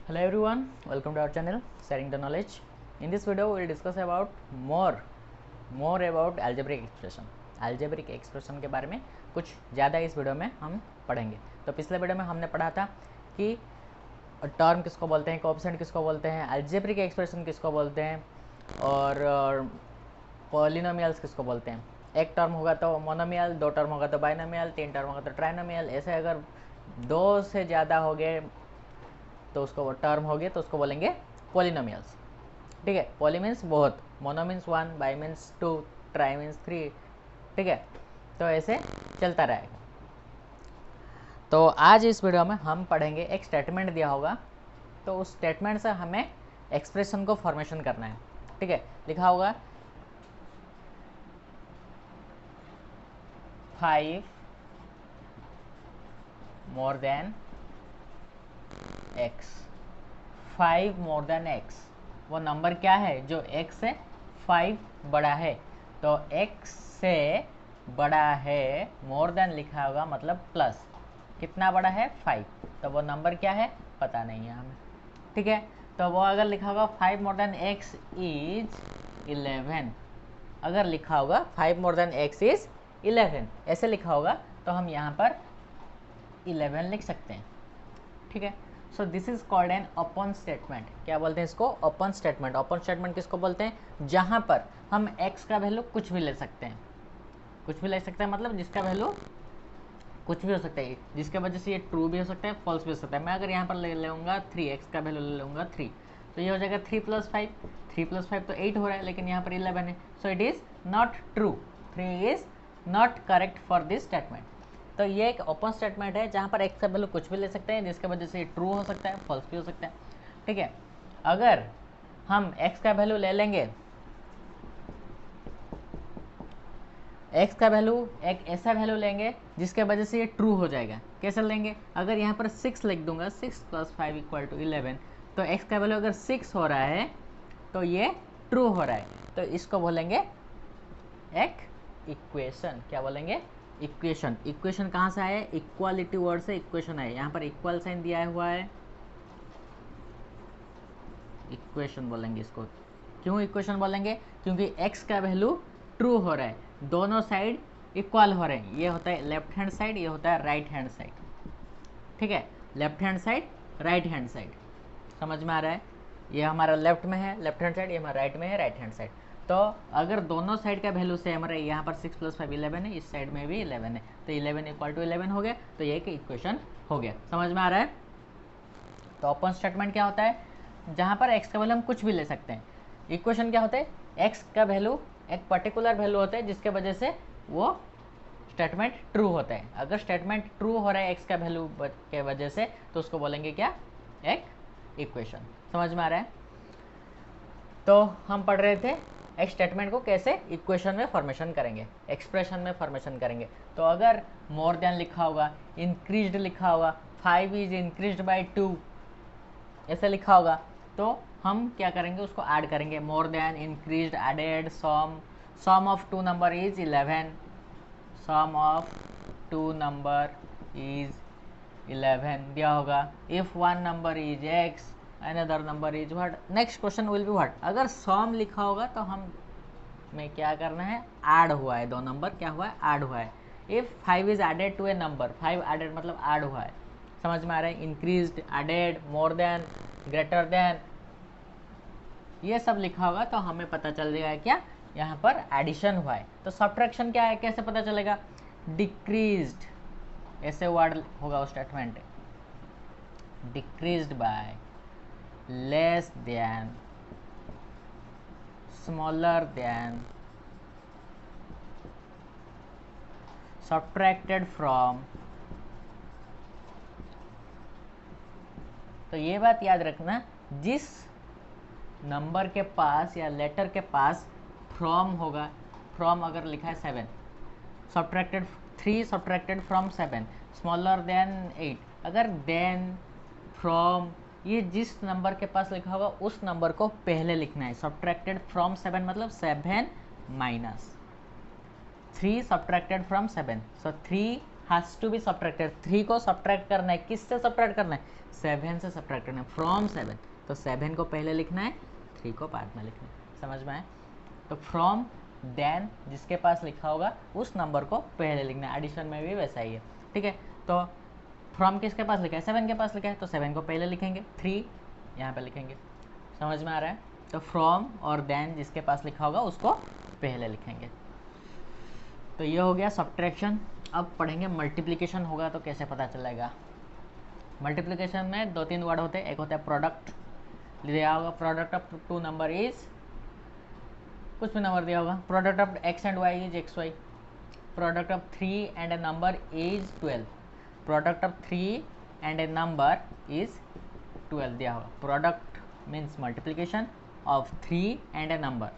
Hello everyone, welcome to our channel sharing the knowledge. In this video we will discuss about more about algebraic expression. algebraic expression के बारे में कुछ ज़्यादा इस video में हम पढ़ेंगे। तो पिछले वीडियो में हमने पढ़ा था कि टर्म किसको बोलते हैं, कोएफिशिएंट किसको बोलते हैं, algebraic एक्सप्रेशन किसको बोलते हैं और पॉलिनोमियल्स किसको बोलते हैं। एक टर्म होगा तो मोनोमियल, दो टर्म होगा तो बाइनोमियल, तीन टर्म होगा तो ट्राइनोमियल। ऐसे अगर दो से ज़्यादा हो गए तो उसको टर्म हो गए तो उसको बोलेंगे पॉलिनोमियल्स। ठीक है, पॉली मीन्स बहुत, mono means one, bi means two, tri means three. ठीक है, तो ऐसे चलता रहेगा। तो आज इस वीडियो में हम पढ़ेंगे, एक स्टेटमेंट दिया होगा तो उस स्टेटमेंट से हमें एक्सप्रेशन को फॉर्मेशन करना है। ठीक है, लिखा होगा 5 more than x, 5 more than x। वो नंबर क्या है जो x से 5 बड़ा है। तो x से बड़ा है, मोर देन लिखा होगा मतलब प्लस, कितना बड़ा है 5। तो वो नंबर क्या है पता नहीं है हमें। ठीक है, तो वो अगर लिखा होगा 5 मोर देन x इज 11, अगर लिखा होगा 5 मोर देन x इज 11 ऐसे लिखा होगा तो हम यहाँ पर 11 लिख सकते हैं। ठीक है, so this is called an open statement. क्या बोलते हैं इसको? Open statement. ओपन स्टेटमेंट किसको बोलते हैं? जहां पर हम x का वैल्यू कुछ भी ले सकते हैं। कुछ भी ले सकते हैं मतलब जिसका वैल्यू कुछ भी हो सकता है, जिसके वजह से ये ट्रू भी हो सकता है, फॉल्स भी हो सकता है। मैं अगर यहाँ पर ले लूँगा 3, x का वैल्यू ले लूँगा 3, तो ये हो जाएगा 3 + 5। 3 + 5 तो 8 हो रहा है, लेकिन यहाँ पर 11 है, so it is not true. 3 is not correct for this statement. तो ये एक ओपन स्टेटमेंट है जहाँ पर x का वैल्यू कुछ भी ले सकते हैं, जिसके वजह से ट्रू हो सकता है, फॉल्स भी हो सकता है। ठीक है, अगर हम x का वैल्यू ले लेंगे, x का वैल्यू एक ऐसा वैल्यू लेंगे जिसके वजह से ये ट्रू हो जाएगा। कैसे लेंगे? अगर यहाँ पर 6 लिख दूंगा, 6 + 5 = 11, तो x का वैल्यू अगर 6 हो रहा है तो ये ट्रू हो रहा है। तो इसको बोलेंगे एक इक्वेशन। क्या बोलेंगे? इक्वेशन। इक्वेशन कहाँ से आया? इक्वालिटी वर्ड से इक्वेशन आया। यहाँ पर इक्वल साइन दिया हुआ है, इक्वेशन बोलेंगे इसको। क्यों इक्वेशन बोलेंगे? क्योंकि x का वैल्यू ट्रू हो रहा है, दोनों साइड इक्वल हो रहे हैं। ये होता है लेफ्ट हैंड साइड, ये होता है राइट हैंड साइड। ठीक है, left hand side, right hand side, समझ में आ रहा है? ये हमारा लेफ्ट में है लेफ्ट हैंड साइड, ये हमारा राइट में है राइट हैंड साइड। तो अगर दोनों साइड का वैल्यू सेम रहे, यहाँ पर 6 + 5 11 है, इस साइड में भी 11 है, तो 11 = 11 हो गया। तो ये एक इक्वेशन हो गया। समझ में आ रहा है? तो ओपन स्टेटमेंट क्या होता है? जहाँ पर x का वैल्यू हम कुछ भी ले सकते हैं। इक्वेशन क्या होता है? x का वैल्यू एक पर्टिकुलर वैल्यू होता है जिसके वजह से वो स्टेटमेंट ट्रू होता है। अगर स्टेटमेंट ट्रू हो रहा है x का वैल्यू के वजह से, तो उसको बोलेंगे क्या? एक इक्वेशन। समझ में आ रहा है? तो हम पढ़ रहे थे एक स्टेटमेंट को कैसे इक्वेशन में फॉर्मेशन करेंगे, एक्सप्रेशन में फॉर्मेशन करेंगे। तो अगर मोर देन लिखा होगा, इंक्रीज्ड लिखा होगा, 5 इज इंक्रीज्ड बाय 2 ऐसे लिखा होगा, तो हम क्या करेंगे? उसको ऐड करेंगे। More than, increased, added, sum of 2 number is 11, sum of 2 number is 11 दिया होगा। If one number is x, another number is what, next question will be what. अगर सम लिखा होगा तो हम में क्या करना है? ऐड हुआ है, दो नंबर क्या हुआ है? ऐड हुआ है। If 5 is added to a number, 5 added मतलब ऐड हुआ है। समझ में आ रहा है? Increased, added, more than, greater than, ये सब लिखा होगा तो हमें पता चल जाएगा क्या? यहाँ पर एडिशन हुआ है। तो सब्ट्रैक्शन क्या है, कैसे पता चलेगा? डिक्रीज्ड, ऐसे वर्ड होगा उस statement, decreased bye, less than, smaller than, subtracted from. तो ये बात याद रखना, जिस नंबर के पास या लेटर के पास फ्रॉम होगा, फ्रॉम अगर लिखा है 7, subtracted 3 subtracted from 7, smaller than 8, अगर देन, फ्रॉम, ये जिस नंबर के पास लिखा होगा उस नंबर को पहले लिखना है। सब्ट्रैक्टेड फ्रॉम 7 मतलब 7 - 3 subtracted from 7, so 3 has to be subtracted. 3 को सब्ट्रैक्ट करना है, किससे सब्ट्रैक्ट करना है? 7 से सब्ट्रैक्ट करना है, फ्रॉम 7। तो 7 को पहले लिखना है, 3 को बाद में लिखना है। समझ में आए? तो फ्रॉम देन जिसके पास लिखा होगा उस नंबर को पहले लिखना है। एडिशन में भी वैसा ही है, ठीक है। तो फ्रॉम किसके पास लिखा है? 7 के पास लिखा है, तो 7 को पहले लिखेंगे, 3 यहाँ पे लिखेंगे। समझ में आ रहा है? तो फ्रॉम और देन जिसके पास लिखा होगा उसको पहले लिखेंगे। तो ये हो गया सब्ट्रैक्शन। अब पढ़ेंगे मल्टीप्लिकेशन होगा तो कैसे पता चलेगा। मल्टीप्लिकेशन में 2-3 वर्ड होते हैं। एक होता है प्रोडक्ट, दिया होगा प्रोडक्ट ऑफ 2 नंबर इज, कुछ भी नंबर दिया होगा, product of x and y is xy, product of 3 and A number is 12, product of 3 and A number is 12 दिया होगा। Product means multiplication of 3 and A number,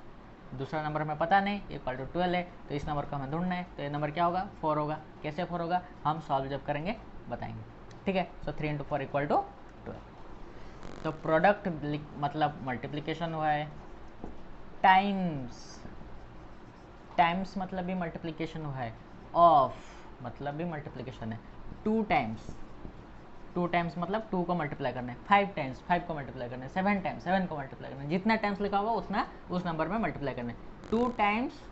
दूसरा number हमें पता नहीं, इक्वल टू 12 है, तो इस नंबर को हमें ढूंढना है। तो ये नंबर क्या होगा? 4 होगा। कैसे 4 होगा? हम सॉल्व जब करेंगे बताएंगे, ठीक है। सो 3 इंटू 4 इक्वल टू 12। तो प्रोडक्ट मतलब मल्टीप्लिकेशन हुआ है, टाइम्स, टाइम्स मतलब भी मल्टीप्लिकेशन हुआ है, ऑफ मतलब भी मल्टीप्लिकेशन है, 2 टाइम्स, 2 टाइम्स मतलब 2 को मल्टीप्लाई करना है, 5 टाइम्स 5 को मल्टीप्लाई करना है, 7 टाइम्स 7 को मल्टीप्लाई करना है। जितना टाइम्स लिखा होगा उतना उस नंबर में मल्टीप्लाई करना है। 2 times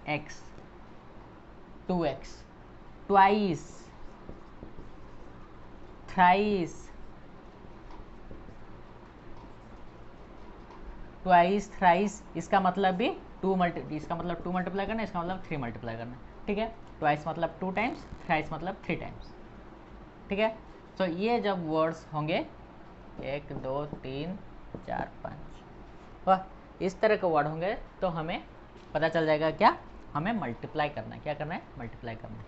x, 2x, twice, thrice, twice, thrice, इसका मतलब भी इसका मतलब 2 मल्टीप्लाई करना है, इसका मतलब 3 मल्टीप्लाई करना है, ठीक है। ट्वाइस मतलब 2 टाइम्स, थ्राइस मतलब 3 टाइम्स, ठीक है। तो ये जब वर्ड्स होंगे 1 2 3 4 5 वाह, इस तरह के वर्ड होंगे तो हमें पता चल जाएगा क्या हमें मल्टीप्लाई करना है। क्या करना है? मल्टीप्लाई करना है।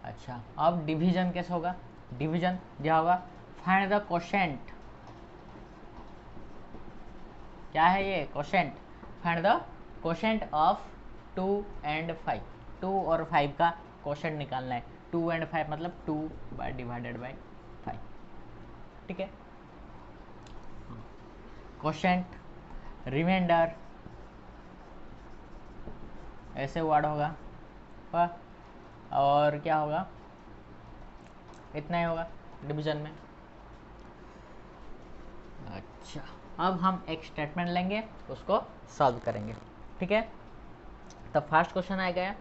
अच्छा, अब डिवीजन कैसे होगा? डिवीजन क्या होगा? Find the quotient. क्या है ये? Quotient. Find the quotient of 2 and 5। 2 और 5 का कोशेंट निकालना है। 2 एंड 5 मतलब 2 डिवाइडेड बाई 5, ठीक है। कोशेंट, रिमाइंडर, ऐसे वर्ड होगा, और क्या होगा? इतना ही होगा डिवीजन में। अच्छा, अब हम एक स्टेटमेंट लेंगे, उसको सॉल्व करेंगे, ठीक है। तो फर्स्ट क्वेश्चन आ गया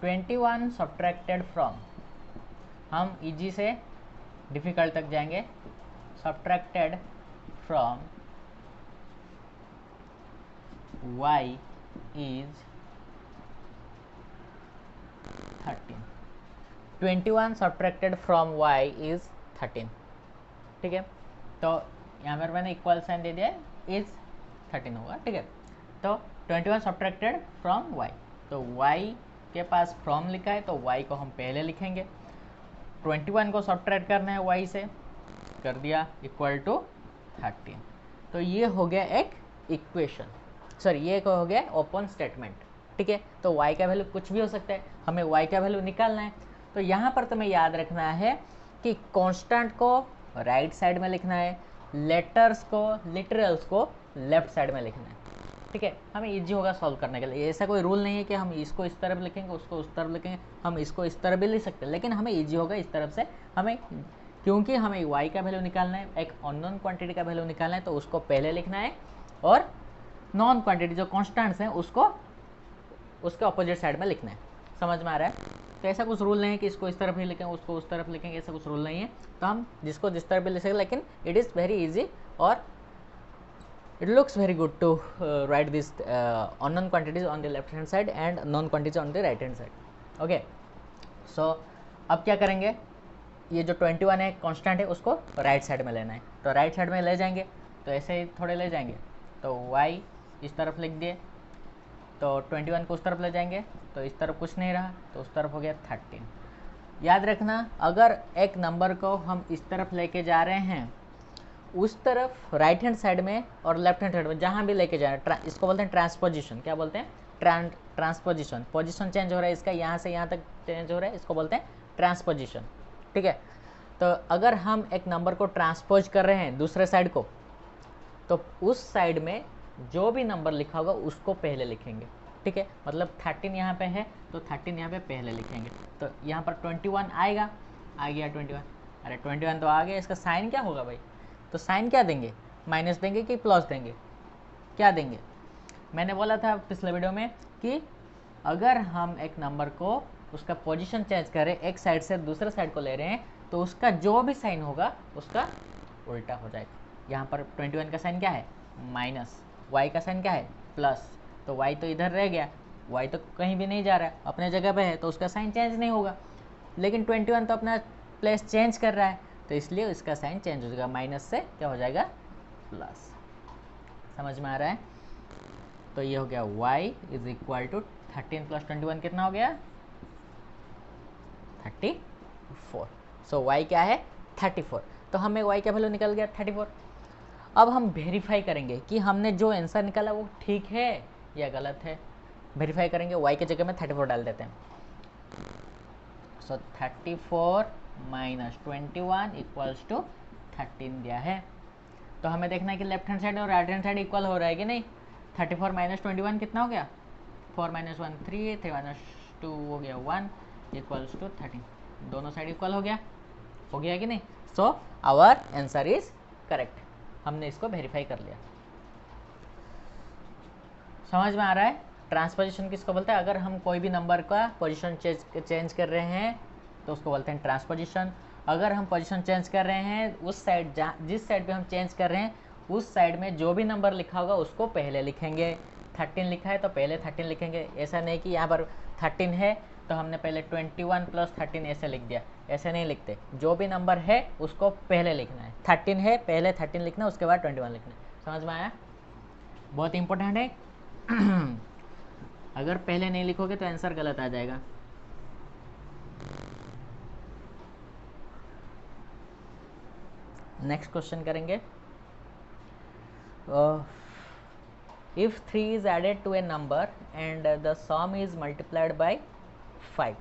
21 सब्ट्रैक्टेड फ्रॉम। हम इजी से डिफिकल्ट तक जाएंगे। Subtracted from y is 13। 21 subtracted from y is 13, ठीक है। तो यहाँ पर मैंने इक्वल साइन दे दिया है, इज 13 होगा, ठीक है। तो 21 सब्ट्रैक्टेड फ्रॉम y, तो y के पास फ्रॉम लिखा है तो y को हम पहले लिखेंगे। 21 को सब्ट्रैक्ट करना है y से, कर दिया, इक्वल टू 13। तो ये हो गया एक इक्वेशन, सॉरी ये हो गया ओपन स्टेटमेंट, ठीक है। तो y का वैल्यू कुछ भी हो सकता है, हमें y का वैल्यू निकालना है। तो यहाँ पर तुम्हें याद रखना है कि कांस्टेंट को राइट साइड में लिखना है, लेटर्स को, लिटरल्स को लेफ्ट साइड में लिखना है, ठीक है। हमें इजी होगा सॉल्व करने के लिए। ऐसा कोई रूल नहीं है कि हम इसको इस तरफ लिखेंगे, उसको उस तरफ लिखेंगे, हम इसको इस तरफ भी लिख सकते हैं, लेकिन हमें इजी होगा इस तरफ से। हमें क्योंकि हमें y का वैल्यू निकालना है, एक अननोन क्वांटिटी का वैल्यू निकालना है, तो उसको पहले लिखना है, और नॉन क्वांटिटी जो कॉन्स्टेंट्स हैं उसको उसके अपोजिट साइड में लिखना है। समझ में आ रहा है? तो ऐसा कुछ रूल नहीं है कि इसको इस तरफ ही लिखेंगे, उसको उस तरफ लिखेंगे, ऐसा कुछ रूल नहीं है। तो हम जिसको जिस तरफ भी लिख सकते, लेकिन इट इज़ वेरी इजी और it looks very good to write this unknown quantities on the left hand side and known quantities on the right hand side. Okay, so अब क्या करेंगे? ये जो 21 है कांस्टेंट है, उसको राइट साइड में लेना है। तो राइट साइड में ले जाएंगे, तो ऐसे ही थोड़े ले जाएंगे, तो y इस तरफ लिख दिए, तो 21 को उस तरफ ले जाएंगे, तो इस तरफ कुछ नहीं रहा, तो उस तरफ हो गया 13। याद रखना, अगर एक नंबर को हम इस तरफ लेके जा रहे हैं, उस तरफ राइट हैंड साइड में और लेफ्ट हैंड साइड में जहाँ भी लेके जाए, इसको बोलते हैं ट्रांसपोजिशन। क्या बोलते हैं? ट्रांसपोजिशन। पोजीशन चेंज हो रहा है इसका, यहाँ से यहाँ तक चेंज हो रहा है, इसको बोलते हैं ट्रांसपोजिशन, ठीक है। तो अगर हम एक नंबर को ट्रांसपोज कर रहे हैं दूसरे साइड को, तो उस साइड में जो भी नंबर लिखा होगा उसको पहले लिखेंगे, ठीक है। मतलब 13 यहाँ पे है तो 13 यहाँ पे पहले लिखेंगे। तो यहाँ पर 21 आएगा, आ गया 21, अरे 21 तो आ गया, इसका साइन क्या होगा भाई? तो साइन क्या देंगे, माइनस देंगे कि प्लस देंगे, क्या देंगे? मैंने बोला था पिछले वीडियो में कि अगर हम एक नंबर को उसका पोजीशन चेंज करें, एक साइड से दूसरे साइड को ले रहे हैं, तो उसका जो भी साइन होगा उसका उल्टा हो जाएगा। यहाँ पर 21 का साइन क्या है, माइनस, y का साइन क्या है, प्लस। तो y तो इधर रह गया, y तो कहीं भी नहीं जा रहा है, अपने जगह पे है, तो उसका साइन चेंज नहीं होगा। लेकिन 21 तो अपना प्लेस चेंज कर रहा है, तो इसलिए इसका साइन चेंज हो जाएगा, माइनस से क्या हो जाएगा, प्लस। समझ में आ रहा है? तो ये हो गया y is equal to 13 plus 21 कितना हो गया, 34। सो y क्या है, 34। तो हमें y का वैल्यू निकल गया 34। अब हम वेरीफाई करेंगे कि हमने जो आंसर निकाला वो ठीक है या गलत है। वेरीफाई करेंगे, y के जगह में 34 डाल देते हैं। सो 34 माइनस 21 इक्वल्स टू 13 दिया है। तो हमें देखना है कि लेफ्ट हैंड साइड और राइट हैंड साइड इक्वल हो रहा है कि नहीं। 34 माइनस 21 कितना हो गया, 4 माइनस 1 3, 3 माइनस 2 हो गया 1 इक्वल्स टू 13। दोनों साइड इक्वल हो गया कि नहीं। So our answer is correct. हमने इसको वेरीफाई कर लिया। समझ में आ रहा है? ट्रांसपोजिशन किसको बोलते हैं? अगर हम कोई भी नंबर का पोजीशन चेंज कर रहे हैं तो उसको बोलते हैं ट्रांसपोजिशन। अगर हम पोजीशन चेंज कर रहे हैं उस साइड, जिस साइड पे हम चेंज कर रहे हैं उस साइड में जो भी नंबर लिखा होगा उसको पहले लिखेंगे। 13 लिखा है तो पहले 13 लिखेंगे। ऐसा नहीं कि यहाँ पर 13 है तो हमने पहले 21 प्लस 13 ऐसे लिख दिया, ऐसे नहीं लिखते। जो भी नंबर है उसको पहले लिखना है। 13 है, पहले 13 लिखना, उसके बाद 21 लिखना है। समझ में आया? बहुत इंपॉर्टेंट है। अगर पहले नहीं लिखोगे तो आंसर गलत आ जाएगा। नेक्स्ट क्वेश्चन करेंगे। If 3 is added to a number and the sum is multiplied by 5।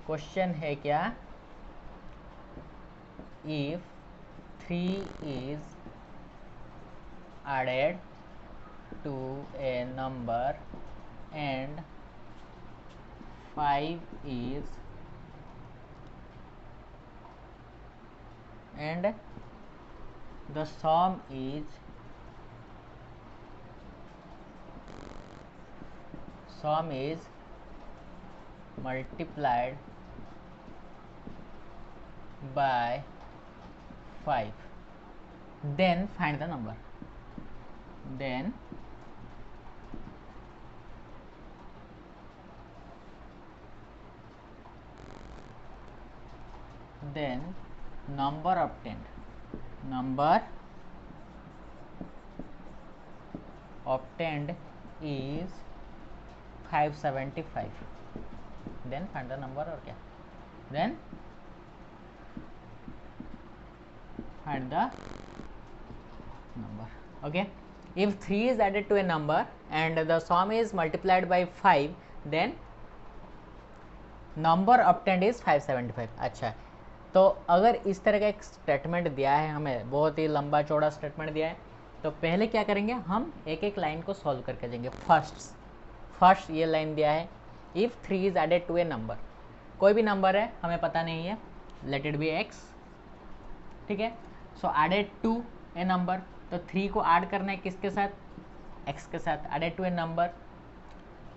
Question है क्या, if 3 is added to a number and 5 is and the sum is multiplied by 5, then find the number। then number obtained is 575। then find the number। और क्या, then find the number। okay, if 3 is added to a number and the sum is multiplied by 5 then number obtained is 575। अच्छा, तो अगर इस तरह का एक statement दिया है हमें, बहुत ही लंबा चौड़ा स्टेटमेंट दिया है, तो पहले क्या करेंगे, हम एक एक लाइन को सॉल्व करके देंगे। फर्स्ट ये लाइन दिया है, if 3 is added to a number, कोई भी नंबर है हमें पता नहीं है, लेट इट बी x, ठीक है। सो एडेड टू ए नंबर, तो 3 को ऐड करना है किसके साथ, x के साथ, एडेड टू ए नंबर,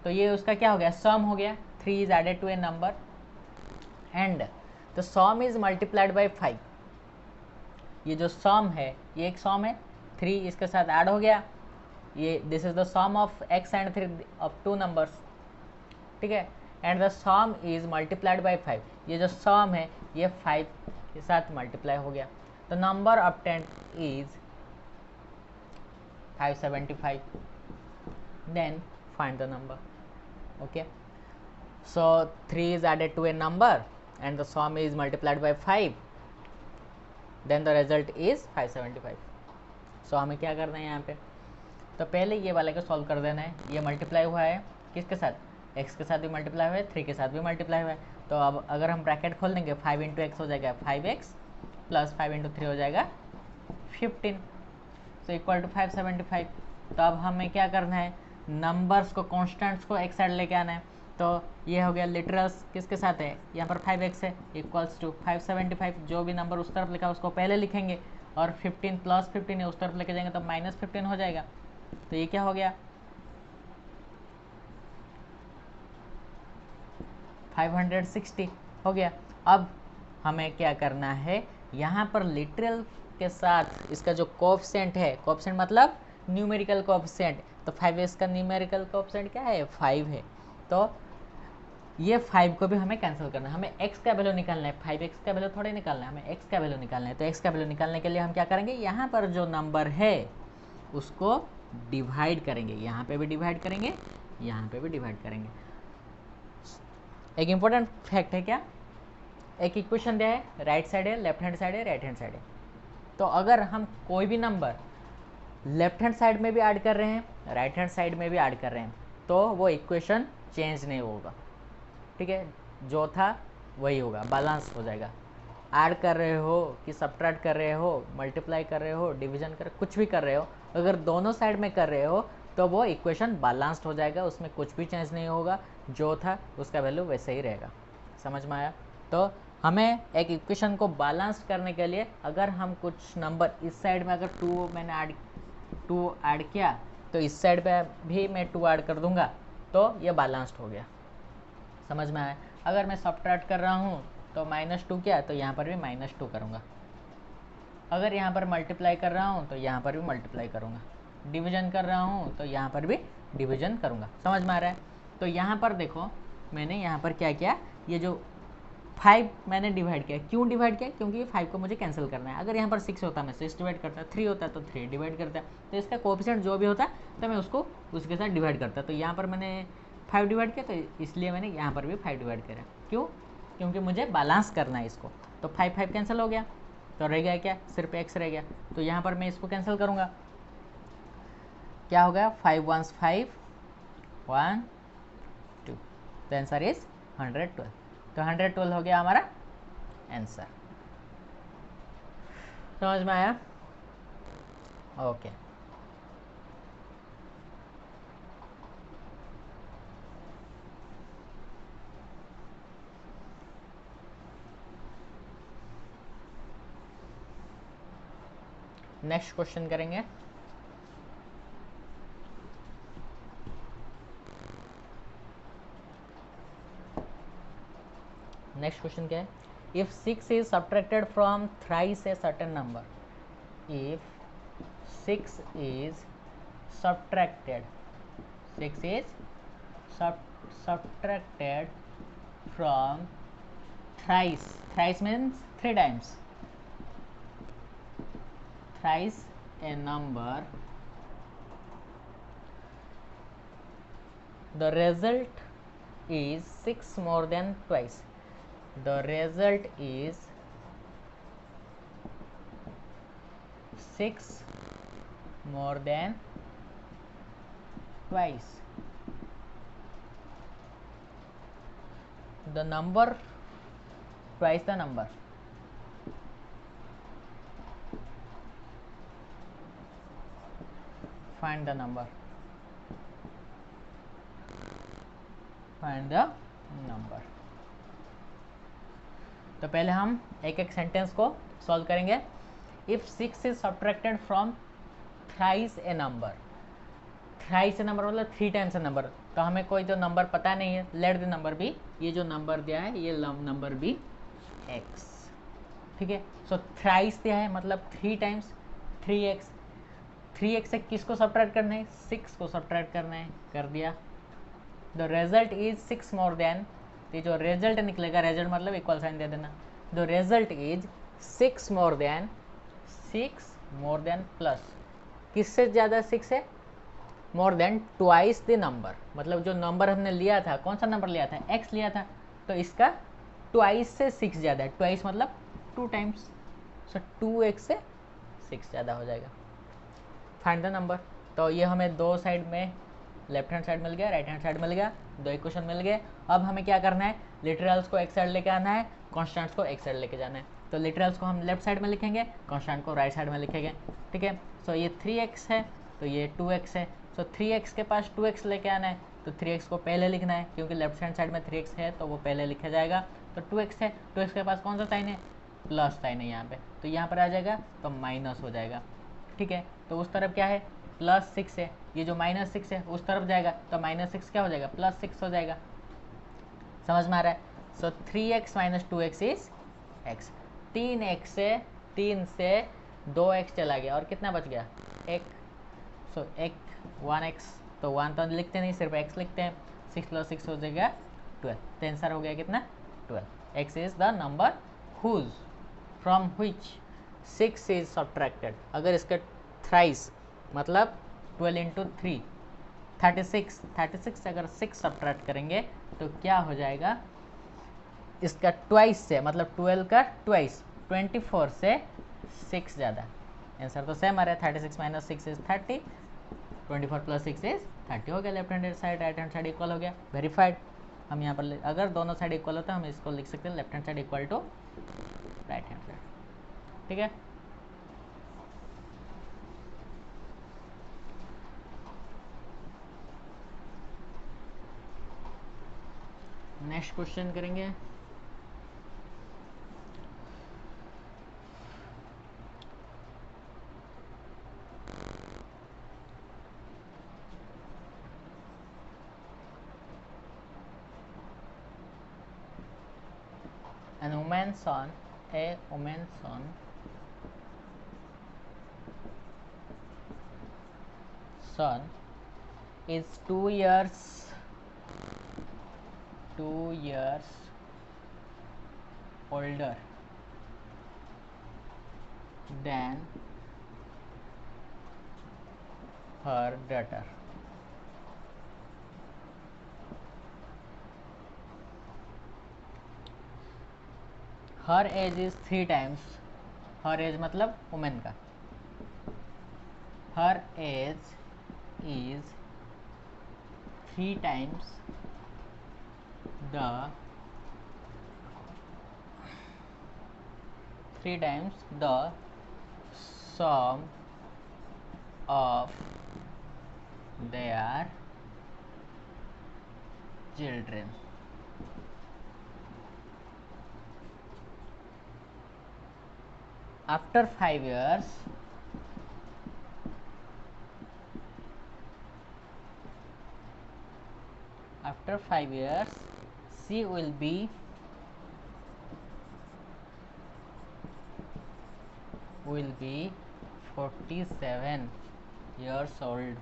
तो ये उसका क्या हो गया, सम हो गया। 3 is added to a number and the sum is multiplied by 5। ये जो सम है ये एक सम है, 3 इसके साथ ऐड हो गया, ये this is the sum of x and 3 of 2 numbers, ठीक है। And the sum is multiplied by 5, ये जो सम है ये 5 के साथ मल्टीप्लाई हो गया, तो number obtained is 575। Then find the number. okay, so 3 is added to a number and the sum is multiplied by 5, then the result is 575। so हमें क्या करना है यहाँ पे, तो पहले ये वाले को सॉल्व कर देना है। ये मल्टीप्लाई हुआ है किसके साथ, x के साथ भी मल्टीप्लाई हुआ है, 3 के साथ भी मल्टीप्लाई हुआ है, तो अब अगर हम ब्रैकेट खोल देंगे 5 इंटू एक्स हो जाएगा 5x प्लस 5 इंटू 3 हो जाएगा 15। So equal to 575। तो अब हमें क्या करना है, नंबर्स को, कॉन्स्टेंट्स को एक साइड लेके आना है। तो ये हो गया लिटरल्स किसके साथ है, यहाँ पर 5x है, इक्वल्स टू 575। जो भी नंबर उस तरफ लिखा उसको पहले लिखेंगे, और 15 प्लस 15 है उस तरफ लेके जाएंगे तो -15 हो जाएगा। तो ये क्या हो गया, 560 हो गया। अब हमें क्या करना है, यहाँ पर लिटरल के साथ इसका जो कोएफिशिएंट है, कोएफिशिएंट मतलब न्यूमेरिकल कोएफिशिएंट, तो 5x का न्यूमेरिकल कोएफिशिएंट क्या है, 5 है। तो ये 5 को भी हमें कैंसिल करना है, हमें x का वैल्यू निकालना है, 5x का वैल्यू थोड़ा निकालना है, हमें x का वैल्यू निकालना है। तो x का वैल्यू निकालने के लिए हम क्या करेंगे, यहाँ पर जो नंबर है उसको डिवाइड करेंगे, यहाँ पे भी डिवाइड करेंगे, यहाँ पे भी डिवाइड करेंगे। एक इंपॉर्टेंट फैक्ट है क्या, एक इक्वेशन दिया है, राइट साइड है, लेफ्ट हैंड साइड है, राइट हैंड साइड है। तो अगर हम कोई भी नंबर लेफ्ट हैंड साइड में भी ऐड कर रहे हैं, राइट हैंड साइड में भी ऐड कर रहे हैं, तो वो इक्वेशन चेंज नहीं होगा, ठीक है, जो था वही होगा, बैलेंस हो जाएगा। ऐड कर रहे हो कि सब्ट्रैक्ट कर रहे हो, मल्टीप्लाई कर रहे हो, डिवीजन कर, कुछ भी कर रहे हो, अगर दोनों साइड में कर रहे हो तो वो इक्वेशन बैलेंस्ड हो जाएगा, उसमें कुछ भी चेंज नहीं होगा, जो था उसका वैल्यू वैसे ही रहेगा। समझ में आया। तो हमें एक इक्वेशन को बैलेंस करने के लिए अगर हम कुछ नंबर इस साइड में अगर 2 मैंने 2 ऐड किया, तो इस साइड पे भी मैं 2 ऐड कर दूंगा, तो ये बैलेंस्ड हो गया। समझ में आया। अगर मैं सब्ट्रैक्ट कर रहा हूँ तो -2 किया, तो यहाँ पर भी -2 करूँगा। अगर यहाँ पर मल्टीप्लाई कर रहा हूँ तो यहाँ पर भी मल्टीप्लाई करूँगा, डिवीजन कर रहा हूँ तो यहाँ पर भी डिवीजन करूँगा। समझ में आ रहा है। तो यहाँ पर देखो मैंने यहाँ पर क्या किया, ये जो 5 मैंने डिवाइड किया, क्यों डिवाइड किया, क्योंकि 5 को मुझे कैंसिल करना है। अगर यहाँ पर 6 होता मैं 6 डिवाइड करता, 3 होता तो 3 डिवाइड करता, तो इसका कोएफिशिएंट जो भी होता तो मैं उसको उसके साथ डिवाइड करता। तो यहाँ पर मैंने 5 डिवाइड किया, तो इसलिए मैंने यहाँ पर भी 5 डिवाइड करा। क्यों, क्योंकि मुझे बैलेंस करना है इसको। तो 5 कैंसिल हो गया, तो रह गया क्या, सिर्फ x रह गया। तो यहाँ पर मैं इसको कैंसिल करूँगा, क्या हो गया, 5 1 5 1 2, तो आंसर इज 112। तो 112 हो गया हमारा आंसर। समझ में आया। ओके, नेक्स्ट क्वेश्चन करेंगे। नेक्स्ट क्वेश्चन क्या है, if 6 is subtracted from thrice a certain number, if 6 is subtracted, 6 is subtracted from thrice, thrice means 3 times, thrice a number, the result is 6 more than twice, the result is 6 more than twice, the number twice the number, find the number, find the number। तो पहले हम एक एक sentence को solve करेंगे। If 6 is subtracted from thrice A number, thrice A number मतलब 3 times ए number, तो हमें कोई तो नंबर पता नहीं है, लेट द नंबर बी, ये जो नंबर दिया है ये नंबर बी x, ठीक है। सो थ्राइस दिया है मतलब 3 टाइम्स, 3x, 3x से किसको सब्ट्रैक्ट करना है, 6 को सब्ट्रैक्ट करना है, कर दिया। The result is 6 more than, ये जो रिजल्ट निकलेगा, रिजल्ट मतलब इक्वल साइन दे देना, the result is 6 more than, 6 more than plus, किससे ज़्यादा 6 है, more than twice the number, मतलब जो नंबर हमने लिया था, कौन सा नंबर लिया था, x लिया था, तो इसका ट्वाइस से 6 ज़्यादा है, ट्वाइस मतलब 2 टाइम्स, सो 2x से 6 ज़्यादा हो जाएगा। Find the number. तो ये हमें दो साइड में, लेफ्ट हैंड साइड मिल गया, राइट हैंड साइड मिल गया, दो इक्वेशन मिल गए। अब हमें क्या करना है, लिटरल्स को एक साइड लेके आना है, कॉन्स्टेंट्स को एक साइड लेके जाना है। तो लिटरल्स को हम लेफ्ट साइड में लिखेंगे, कांस्टेंट को राइट साइड में लिखेंगे, ठीक है। सो ये 3x है तो ये 2x है। सो 3x के पास 2x लेके आना है तो 3x को पहले लिखना है, क्योंकि लेफ्ट हैंड साइड में 3x है तो वो पहले लिखा जाएगा। तो 2x है, 2x के पास कौन सा साइन है, प्लस साइन है यहाँ पे, तो यहाँ पर आ जाएगा तो माइनस हो जाएगा, ठीक है। तो उस तरफ क्या है, +6 है, ये जो -6 है उस तरफ जाएगा तो -6 क्या हो जाएगा, +6 हो जाएगा। समझ में आ रहा है। सो 3x - 2x is x। 3x से 3 से 2x चला गया और कितना बच गया, 1। सो 1x, तो 1 तो लिखते नहीं, सिर्फ x लिखते हैं। 6 + 6 हो जाएगा 12। तो आंसर हो गया कितना, 12। x is the number whose from which 6 is subtracted. अगर इसका थ्राइस मतलब 12 × 3 36 से अगर 6 सब्ट्रैक्ट करेंगे तो क्या हो जाएगा, इसका ट्वाइस से मतलब 12 का ट्वाइस, 24 से 6 ज़्यादा। आंसर तो सेम आ रहा है, 36 - 6 इज 30, 24 + 6 इज 30 हो गया। Left hand side right hand side equal हो गया, वेरीफाइड। हम यहाँ पर अगर दोनों साइड इक्वल होता है हम इसको लिख सकते हैं left hand side equal to right hand side, ठीक है। नेक्स्ट क्वेश्चन करेंगे। A woman's son is 2 years older than her daughter. Her age is 3 times, her age मतलब वुमेन का, her age is 3 times the sum of their children. After 5 years, she will be 47 years old.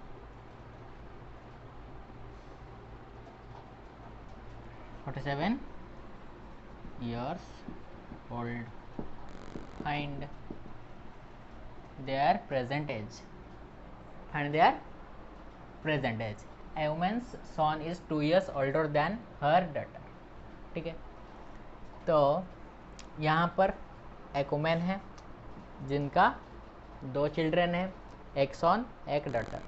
47 years old. Find their present age. A woman's son is 2 years older than her daughter. ठीक है, तो यहाँ पर एक women है जिनका 2 children है, एक सॉन एक डॉटर।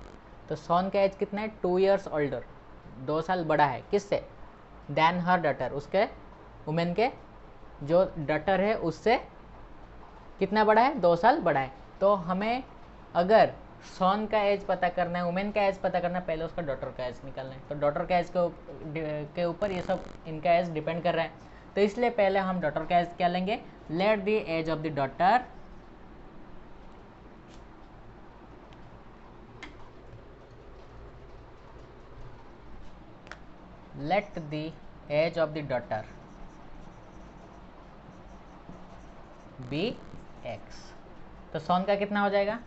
तो सॉन का एज कितना है, 2 years ओल्डर, 2 साल बड़ा है किससे, देन हर डॉटर, उसके वुमेन के जो डॉटर है उससे कितना बड़ा है, 2 साल बड़ा है। तो हमें अगर सॉन का एज पता करना है, वुमेन का एज पता करना है, पहले उसका डॉटर का एज निकालना है। तो डॉटर का एज के ऊपर ये सब इनका एज डिपेंड कर रहा है, तो इसलिए पहले हम डॉटर का एज क्या लेंगे, let the age of the daughter be x. तो सॉन का कितना हो जाएगा,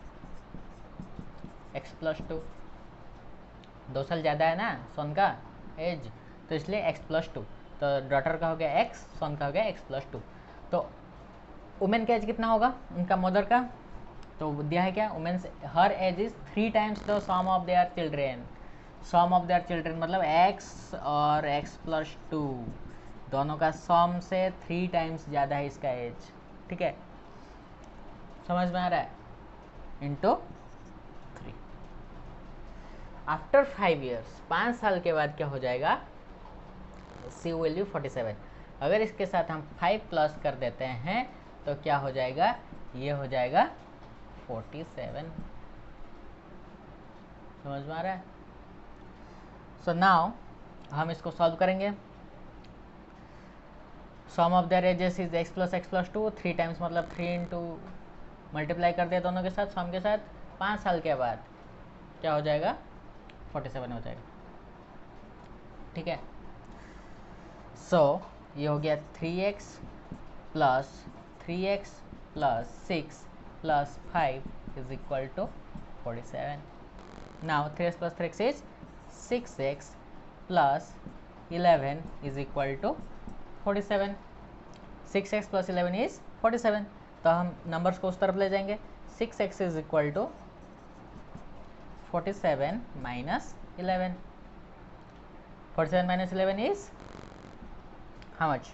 x + 2, 2 साल ज़्यादा है ना सोन का एज, तो इसलिए x + 2। तो डॉटर का हो गया x, सोन का हो गया x + 2। तो वुमेन का एज कितना होगा उनका मदर का, तो दिया है क्या, women her age is 3 times the sum of their children. Sum of their children मतलब x और x + 2 दोनों का सम से 3 times ज़्यादा है इसका एज, ठीक है, समझ में आ रहा है, इंटू 3। आफ्टर 5 years, 5 साल के बाद क्या हो जाएगा, सी विल बी 47। अगर इसके साथ हम 5 प्लस कर देते हैं तो क्या हो जाएगा, ये हो जाएगा 47। समझ में आ रहा है? सो नाउ हम इसको सॉल्व करेंगे। Sum of their ages is x plus x plus two, 3 times मतलब 3 इंटू मल्टीप्लाई कर दिया दोनों के साथ, सम के साथ। 5 साल के बाद क्या हो जाएगा, 47 हो जाएगा। ठीक है, सो ये हो गया 3x plus 3x plus 6 plus 5 is equal to 47. Now 3x plus 3x is 6x plus 11 is equal to 47. 6x plus 11 is 47. तो हम नंबर्स को उस तरफ ले जाएंगे। 6x is equal to 47 minus 11. 47 minus 11 is how much?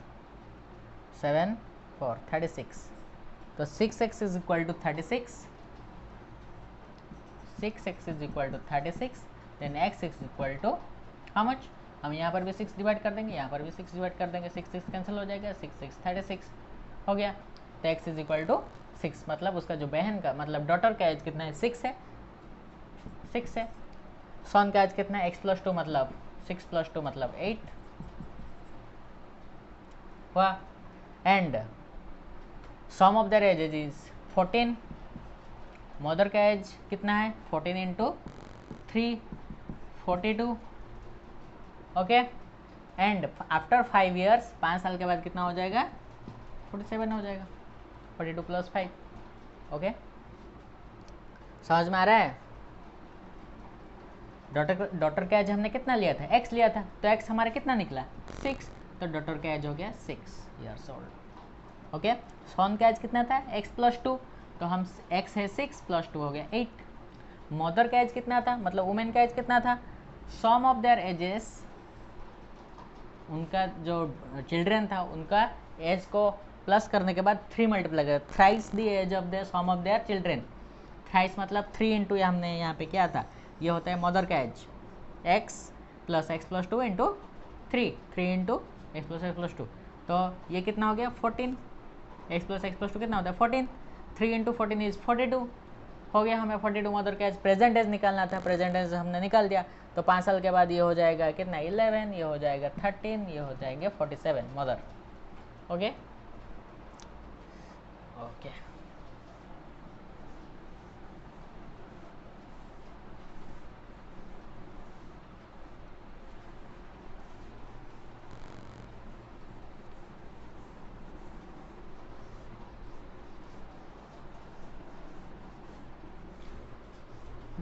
7 4 36. तो 6x is equal to 36. 6x is equal to 36, then x is equal to how much? हम यहाँ पर भी 6 डिवाइड कर देंगे, यहाँ पर भी 6 डिवाइड कर देंगे, 6 6 कैंसिल हो जाएगा, 6 6 36 हो गया। तो x इज इक्वल टू 6, मतलब उसका जो बहन का मतलब डॉटर का एज कितना है, 6 है, 6 है। सन का एज कितना है, x प्लस 2 मतलब 6 प्लस 2 मतलब 8 हुआ। And sum of their ages is 14। Mother का एज कितना है, 14 into 3 42। Okay, and after 5 years 5 साल के बाद कितना हो जाएगा, 47 हो जाएगा, 42 प्लस 5। ओके, समझ में आ रहा है? डॉटर का एज हमने कितना लिया था, x लिया था, तो x हमारा कितना निकला, 6, तो डॉटर का एज हो गया 6 ईयर्स ओल्ड। ओके, सन का एज कितना था, x प्लस 2, तो हम x है 6 प्लस 2 हो गया 8। मदर का एज कितना था, मतलब वुमेन का एज कितना था, सम ऑफ देयर एजेस, उनका जो चिल्ड्रन था उनका एज को प्लस करने के बाद 3 मल्टीप्लाई कर, thrice the age of the sum of their children. Thrice मतलब 3 इंटू हमने यहाँ पे क्या था, ये होता है मदर का age, x plus x plus 2 into 3, 3 into x plus 2, तो ये कितना हो गया 14। x प्लस एक्स प्लस 2 कितना होता है 14, 3 इंटू 14 इज 42 हो गया। हमें 42 मदर का एज, प्रेजेंट एज निकालना था, प्रेजेंट एज हमने निकाल दिया। तो 5 साल के बाद ये हो जाएगा कितना, 11, ये हो जाएगा 13, ये हो जाएंगे 47 mother. Okay okay,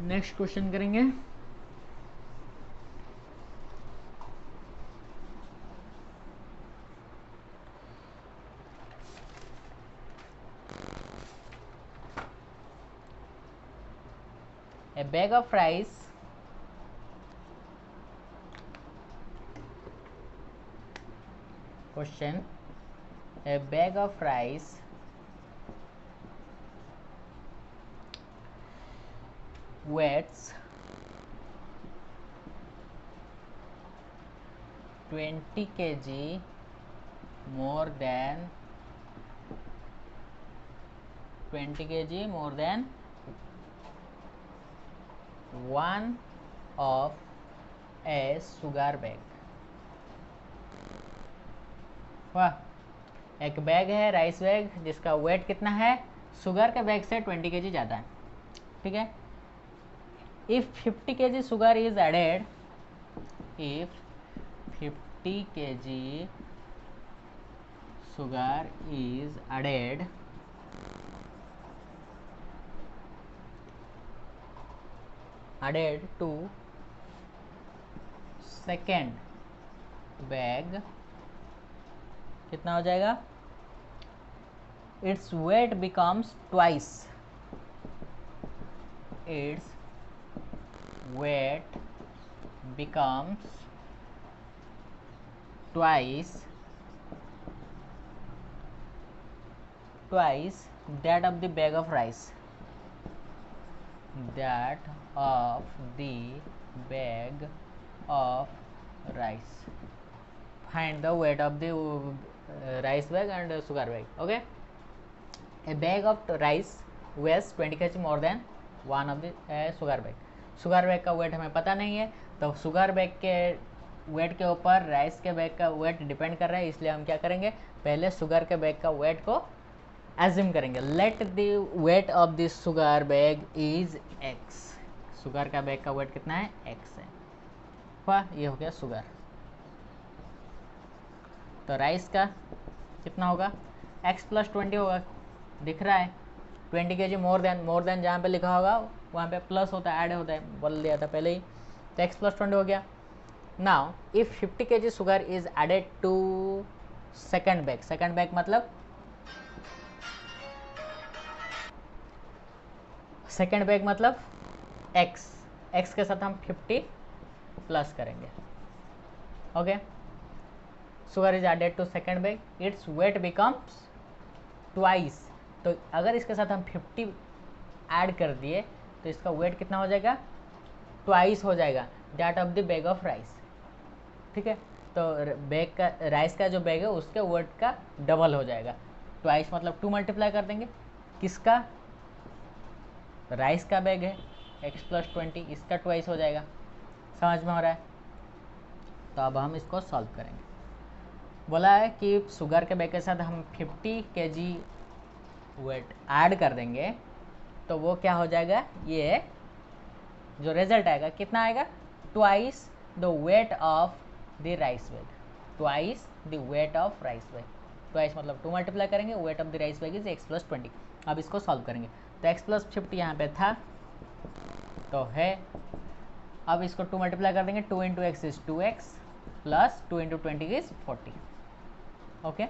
next question करेंगे। A bag of rice question, a bag of rice weighs 20 kg more than 20 kg more than one of a sugar bag। वाह, एक बैग है राइस बैग जिसका वेट कितना है, शुगर के bag से 20 kg ज़्यादा है। ठीक है, if 50 kg sugar is added, if 50 kg sugar is added to second bag, कितना हो जाएगा, its weight becomes twice, its weight becomes twice that of the bag of rice, that of the bag of rice, find the weight of the rice bag and sugar bag। okay, a bag of rice weighs 20 kg more than one of the sugar bag. Sugar bag का weight हमें पता नहीं है, तो sugar bag के wait के ऊपर rice के बैग का वेट डिपेंड कर रहा है, इसलिए हम क्या करेंगे, पहले शुगर के बैग का वेट को एज्यूम करेंगे। Let the weight of the sugar bag is x. Sugar का बैग का वेट कितना है, एक्स है। वाह, ये हो गया शुगर। तो राइस का कितना होगा, x प्लस 20 होगा, दिख रहा है 20 kg मोर देन जहाँ पे लिखा होगा वहाँ पे प्लस होता है, ऐड होता है, बोल दिया था पहले ही। तो x प्लस 20 हो गया। Now if 50 kg sugar is added to second bag, second bag मतलब सेकंड बैग मतलब x के साथ हम 50 प्लस करेंगे। Okay, sugar is added to second bag, its weight becomes twice. तो अगर इसके साथ हम 50 ऐड कर दिए तो इसका वेट कितना हो जाएगा, ट्वाइस हो जाएगा that of the bag of rice. ठीक है, तो बैग का राइस का जो बैग है उसके वेट का डबल हो जाएगा। ट्वाइस मतलब 2 मल्टीप्लाई कर देंगे, किसका, राइस का बैग है x प्लस 20, इसका ट्वाइस हो जाएगा। समझ में हो रहा है? तो अब हम इसको सॉल्व करेंगे। बोला है कि शुगर के बैग के साथ हम 50 kg वेट ऐड कर देंगे तो वो क्या हो जाएगा, ये जो रिजल्ट आएगा कितना आएगा, twice the weight of the rice bag, twice the weight of rice bag. Twice मतलब 2 मल्टीप्लाई करेंगे, weight of the rice bag is x plus 20। अब इसको सॉल्व करेंगे तो x प्लस 50 यहाँ पे था तो है, अब इसको 2 मल्टीप्लाई कर देंगे, 2 into x is 2x plus 2 into 20 is 40। Okay,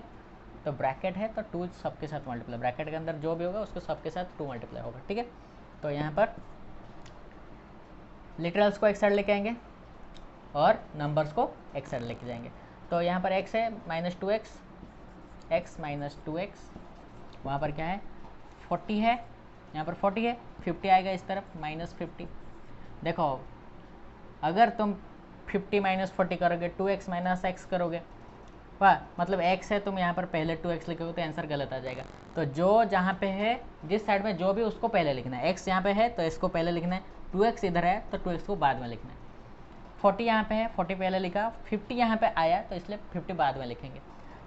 तो ब्रैकेट है तो 2 सबके साथ मल्टीप्लाई, ब्रैकेट के अंदर जो भी होगा उसको सबके साथ 2 मल्टीप्लाई होगा। ठीक है, तो यहाँ पर लिटरल्स को एक साइड लेके आएंगे और नंबर्स को एक साइड लेके जाएंगे। तो यहाँ पर x है minus 2x, x minus 2x, वहाँ पर क्या है 40 है, यहाँ पर 40 है, 50 आएगा इस तरफ माइनस 50। देखो अगर तुम 50 माइनस 40 करोगे 2x माइनस x करोगे, वाह, मतलब x है, तुम यहाँ पर पहले 2x लिखोगे तो आंसर गलत आ जाएगा। तो जो जहाँ पे है, जिस साइड में जो भी उसको पहले लिखना है, x यहाँ पे है तो इसको पहले लिखना है, 2x इधर है तो 2x को बाद में लिखना है, 40 यहाँ पे है 40 पहले लिखा, 50 यहाँ पे आया तो इसलिए 50 बाद में लिखेंगे।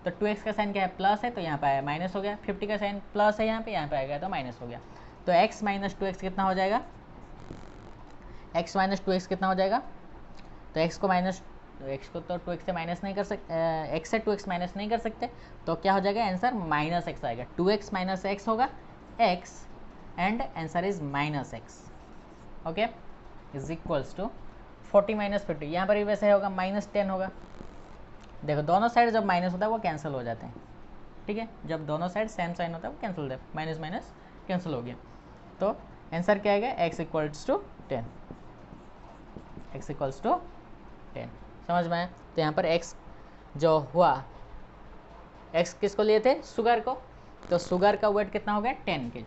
तो 2x का साइन क्या है, प्लस है तो यहाँ पे आया माइनस हो गया, 50 का साइन प्लस है यहाँ पे आएगा तो माइनस हो गया। तो x माइनस 2x कितना हो जाएगा, x माइनस 2x कितना हो जाएगा, तो x को माइनस, x को तो 2x से माइनस नहीं कर सकते, x से 2x माइनस नहीं कर सकते, तो क्या हो जाएगा आंसर माइनस x आएगा, 2x माइनस x होगा x and answer is minus x। Okay, is equals to 40 minus 50, यहाँ पर भी वैसे होगा माइनस 10 होगा। देखो दोनों साइड जब माइनस होता है वो कैंसिल हो जाते हैं। ठीक है, जब दोनों साइड सेम साइन होता है वो कैंसिल हो जाता है, माइनस माइनस कैंसिल हो गया। तो आंसर क्या आएगा, x equals to 10, x equals to 10। समझ में आया? तो यहाँ पर x जो हुआ, x किसको लिए थे, शुगर को, तो शुगर का वेट कितना हो गया 10 kg,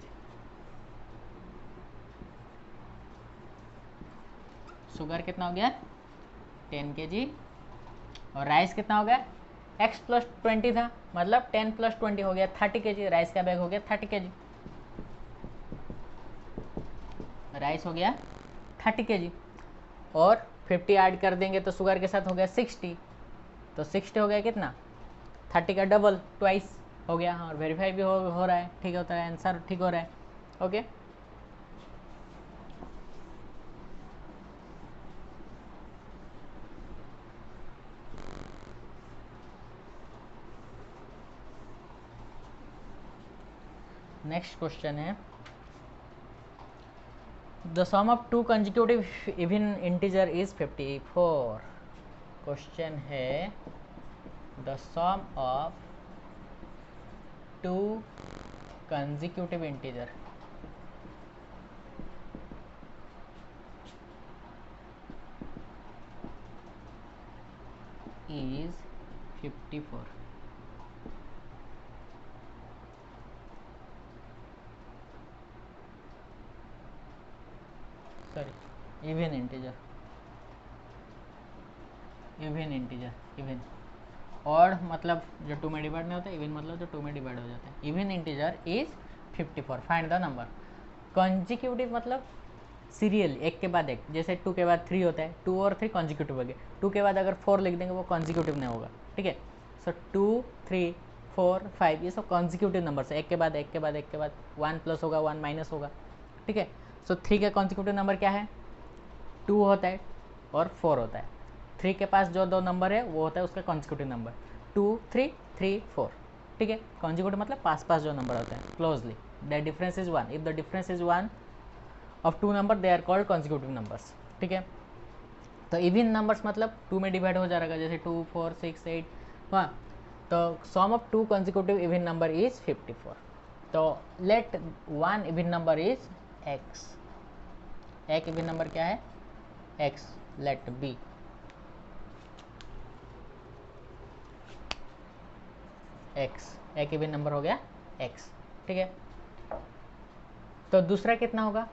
शुगर कितना हो गया 10 kg, और राइस कितना हो गया, x प्लस 20 था मतलब 10 प्लस 20 हो गया 30 kg, राइस का बैग हो गया 30 kg, राइस हो गया 30 kg, और 50 ऐड कर देंगे तो शुगर के साथ हो गया 60, तो 60 हो गया कितना, 30 का डबल, ट्वाइस हो गया। और वेरीफाई भी हो रहा है, ठीक होता है, आंसर ठीक हो रहा है। ओके, नेक्स्ट क्वेश्चन है, the sum of 2 consecutive even integer is 54। Question है the sum of 2 consecutive integer is 54। Sorry, even integer, even और मतलब जो 2 में डिवाइड नहीं होता, इवन मतलब जो 2 में डिवाइड हो जाता है। Even integer is 54। Find the number. Consecutive मतलब सीरियल, एक के बाद एक, जैसे 2 के बाद 3 होता है, 2 और 3 कॉन्जिक्यूटिव हो गए। 2 के बाद अगर 4 लिख देंगे वो कॉन्जिक्यूटिव नहीं होगा, ठीक है। सो 2 3 4 5 ये सब कॉन्जिक्यूटिव नंबर है, एक के बाद एक के बाद एक के बाद 1 प्लस होगा 1 माइनस होगा, ठीक है। सो 3 का कॉन्जिक्यूटिव नंबर क्या है, 2 होता है और 4 होता है। 3 के पास जो दो नंबर है वो होता है उसका कॉन्जिक्यूटिव नंबर, 2 3 3 4, ठीक है। कॉन्जिक्यूटिव मतलब पास पास जो नंबर होते हैं closely, the difference is 1। If the difference is 1 of 2 number they are called consecutive numbers, ठीक है। तो इवन नंबर्स मतलब 2 में डिवाइड हो जाएगा, जैसे 2 4 6 8, हाँ। तो sum of 2 consecutive even number is 54। तो let one even number is x, एक इवन नंबर क्या है x, लेट बी x, एक इवन नंबर हो गया x, ठीक है। तो दूसरा कितना होगा,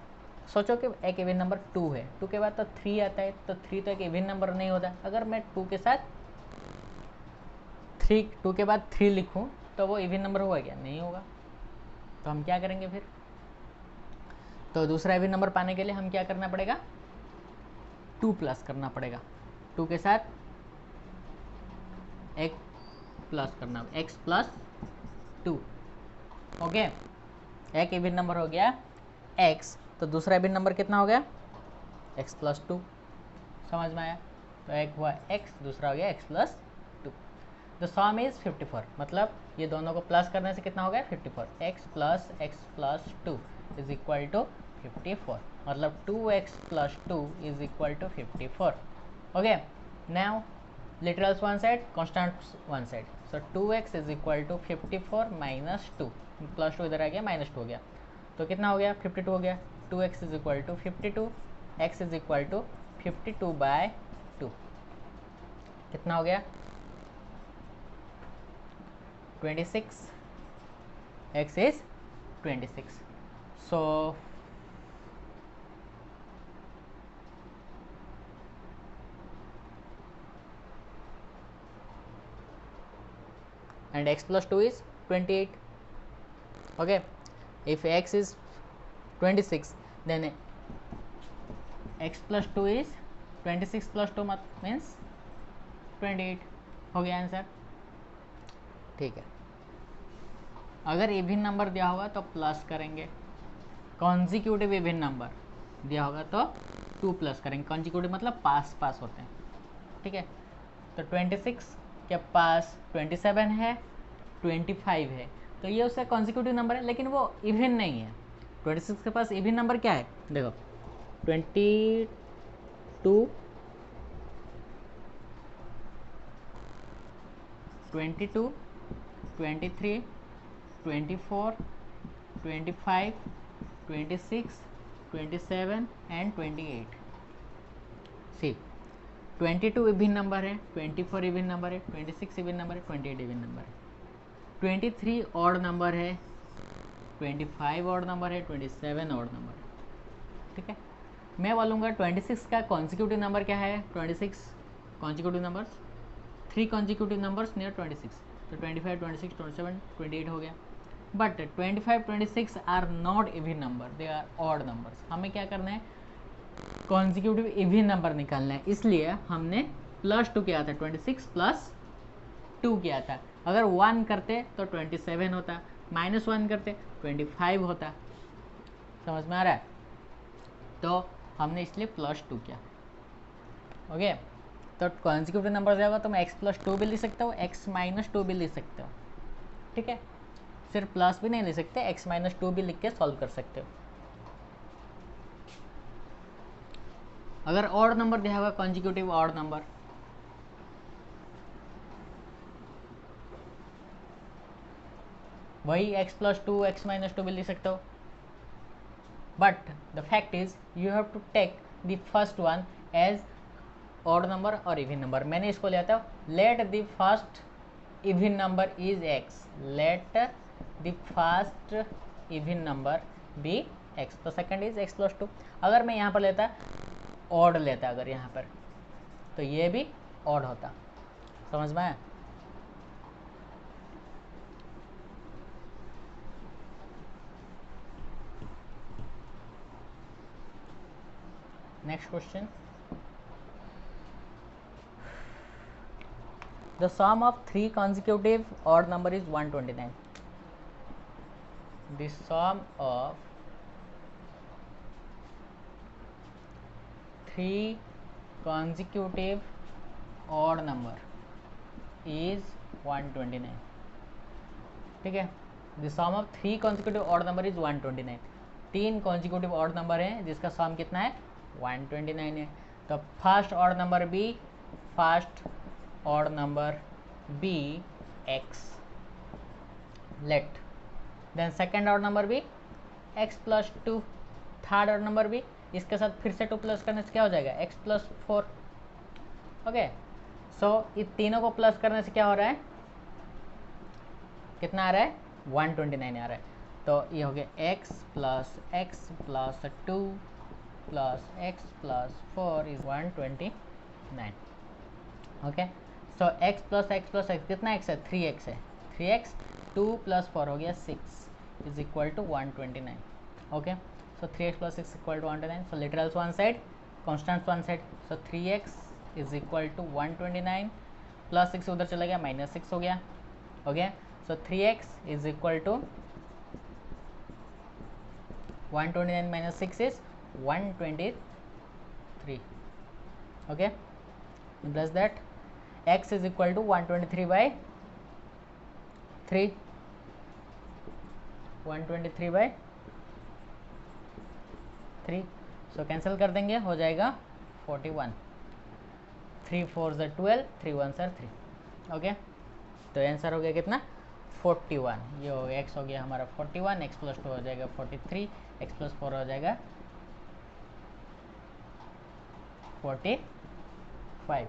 सोचो कि एक इवन नंबर 2 है, 2 के बाद तो 3 आता है, तो 3 तो एक इवन नंबर नहीं होता। अगर मैं 2 के साथ 2 के बाद 3 लिखूं तो वो इवन नंबर होगा क्या, नहीं होगा। तो हम क्या करेंगे फिर, तो दूसरा इवन नंबर पाने के लिए हम क्या करना पड़ेगा, 2 प्लस करना पड़ेगा। 2 के साथ एक प्लस करना, x प्लस 2, ओके। एक इवन नंबर हो गया x, तो दूसरा इवन नंबर कितना हो गया x प्लस 2, समझ में आया। तो एक हुआ x, दूसरा हो गया x plus 2। The sum is 54, मतलब ये दोनों को प्लस करने से कितना हो गया 54। x plus 2 is equal to 54, मतलब 2x plus 2 is equal to 54, okay. Now literals one side, constants one side, so 2x is equal to 54 minus 2, plus 2 इधर आ गया माइनस 2 हो गया, तो कितना हो गया 52 हो गया। 2x is equal to 52, x is equal to 52 by 2, कितना हो गया 26, x is 26। So and x plus 2 is 28, okay। If x is 26 then x plus 2 is 26 plus 2 means 28, हो गया आंसर, ठीक है। अगर इवन नंबर दिया होगा तो प्लस करेंगे, कॉन्जिक्यूटिव इवन नंबर दिया होगा तो 2 प्लस करेंगे। कॉन्जिक्यूटिव मतलब पास पास होते हैं, ठीक है। तो 26 के पास 27 है, 25 है, तो ये उसका कॉन्जिक्यूटिव नंबर है, लेकिन वो इवन नहीं है। 26 के पास इवन नंबर क्या है, देखो 22 22 23 24 25 26 27 एंड 28। सी 22 इवन नंबर है, 24 इवन नंबर है, 26 इवन नंबर है, 28 इवन नंबर है, 23 ऑड नंबर है, 25 ऑड नंबर है, 27 ऑड नंबर है, ठीक है। मैं बोलूँगा 26 का कॉन्जिक्यूटिव नंबर क्या है, 26 consecutive numbers, 3 consecutive numbers near 26, तो 25 26 27 28 हो गया। But 25 26 are not even number, they are odd numbers. हमें क्या करना है, कॉन्जिक्यूटिव इवन नंबर निकालना है, इसलिए हमने प्लस 2 किया था, 26 प्लस 2 किया था। अगर 1 करते तो 27 होता, माइनस 1 करते 25 होता, समझ में आ रहा है। तो हमने इसलिए प्लस 2 किया, ओके। तो कॉन्जिक्यूटिव नंबर जाएगा तो मैं x प्लस 2 भी लिख सकता हूँ, x माइनस 2 भी लिख सकता हूँ, ठीक है। सिर्फ प्लस भी नहीं लिख सकते, x माइनस 2 भी लिख के सॉल्व कर सकते हो। अगर ऑड नंबर दिया होगा कॉन्जिक्यूटिव ऑड नंबर, वही x प्लस 2 x माइनस 2 भी लिख सकते हो, but the fact is you have to take the first one as odd number और इवन नंबर। मैंने इसको लिया था, let the first even number is x, let the first even number be x, तो सेकंड इज x प्लस 2। अगर मैं यहाँ पर लेता ऑड लेता, अगर यहाँ पर तो ये भी ऑड होता, समझ में आया। Next question, the sum of 3 consecutive odd number is 129. The sum of 3 consecutive odd number is 129. ठीक है, the sum of 3 consecutive odd number is 129. 3 consecutive odd number है जिसका सम कितना है 129 है. तो first odd number be, first odd number be x, let then second odd number be x plus 2, third odd number be, इसके साथ फिर से 2 प्लस करने से क्या हो जाएगा x प्लस 4. ओके, सो इन तीनों को प्लस करने से क्या हो रहा है, कितना आ रहा है 129 आ रहा है. तो ये हो गया x plus 2 plus x plus 4 is 129. Okay, so x plus x कितना x है 3x है, 3x 2 प्लस 4 हो गया 6 is equal to 129. Okay, so 3x plus 6 equal to 129. So literals one side, constants one side. So 3x is equal to 129 plus 6 उधर चला गया minus 6 हो गया. Okay, so 3x is equal to 129 minus 6 is 123. Okay, plus that x is equal to 123 by 3, 123 by 3. So cancel कर देंगे, हो जाएगा 41. 3 4 ज़ा 12, 3 1 ज़ा 3. ओके, तो आंसर हो गया कितना 41. ये हो गया x हो गया हमारा 41, x प्लस 2 हो जाएगा 43, x प्लस 4 हो जाएगा 45.